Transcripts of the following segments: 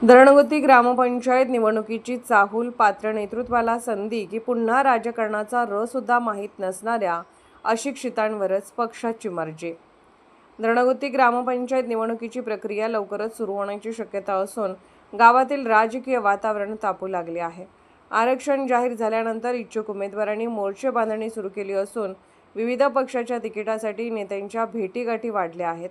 धरणगोती ग्रामपंचायत निवडणुकीची चाहूल, पात्र नेतृत्वाला संधी की पुन्हा राजकारणाचा सुद्धा माहीत नसणाऱ्या अशिक्षितांवरच पक्षाची मर्जी. धरणगोती ग्रामपंचायत निवडणुकीची प्रक्रिया लवकरच सुरू होण्याची शक्यता असून गावातील राजकीय वातावरण तापू लागले आहे. आरक्षण जाहीर झाल्यानंतर इच्छुक उमेदवारांनी मोर्चे बांधणी सुरू केली असून विविध पक्षाच्या तिकिटासाठी नेत्यांच्या भेटीगाठी वाढल्या आहेत.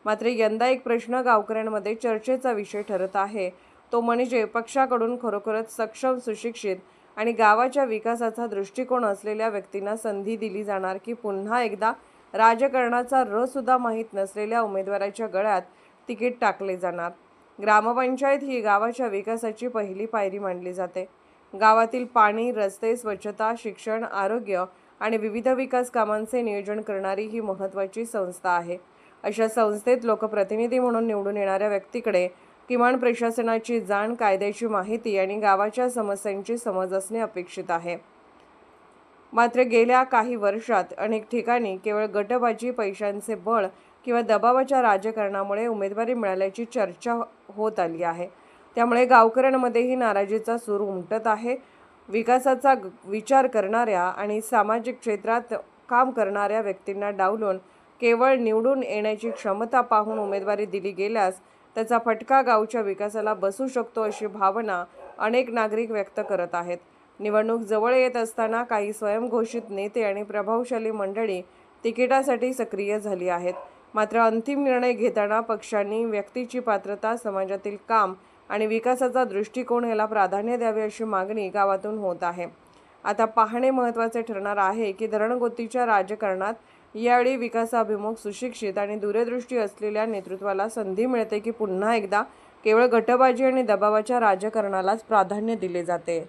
मात्र यंदा एक प्रश्न गावकऱ्यांमध्ये चर्चेचा विषय ठरत आहे, तो म्हणजे पक्षाकडून खरोखरच सक्षम, सुशिक्षित आणि गावाच्या विकासाचा दृष्टिकोन असलेल्या व्यक्तींना संधी दिली जाणार की पुन्हा एकदा राजकारणाचा सुद्धा माहीत नसलेल्या उमेदवाराच्या गळ्यात तिकीट टाकले जाणार. ग्रामपंचायत ही गावाच्या विकासाची पहिली पायरी मानली जाते. गावातील पाणी, रस्ते, स्वच्छता, शिक्षण, आरोग्य आणि विविध विकास कामांचे नियोजन करणारी ही महत्त्वाची संस्था आहे. अशा संस्थेत लोकप्रतिनिधी म्हणून निवडून येणाऱ्या व्यक्तीकडे किमान प्रशासनाची जाण, कायद्याची माहिती आणि गावाच्या समस्यांची समज असणे अपेक्षित आहे. मात्र गेल्या काही वर्षात अनेक ठिकाणी केवळ गटबाजी, पैशांचे बळ किंवा दबावाच्या राजकारणामुळे उमेदवारी मिळाल्याची चर्चा होत आली आहे. त्यामुळे गावकऱ्यांमध्येही नाराजीचा सूर उमटत आहे. विकासाचा विचार करणाऱ्या आणि सामाजिक क्षेत्रात काम करणाऱ्या व्यक्तींना डावलून केवळ निवडून येण्याची क्षमता पाहून उमेदवारी दिली गेल्यास त्याचा फटका गावच्या विकासाला बसू शकतो, अशी भावना अनेक नागरिक व्यक्त करत आहेत. निवडणूक जवळ येत असताना काही स्वयंघोषित नेते आणि प्रभावशाली मंडळी तिकिटासाठी सक्रिय झाली आहेत. मात्र अंतिम निर्णय घेताना पक्षांनी व्यक्तीची पात्रता, समाजातील काम आणि विकासाचा दृष्टिकोन याला प्राधान्य द्यावे, अशी मागणी गावातून होत आहे. आता पाहणे महत्त्वाचे ठरणार आहे की धरणगोतीच्या राजकारणात यावेळी विकासाभिमुख, सुशिक्षित आणि दूरदृष्टी असलेल्या नेतृत्वाला संधी मिळते की पुन्हा एकदा केवळ गटबाजी आणि दबावाच्या राजकारणालाच प्राधान्य दिले जाते.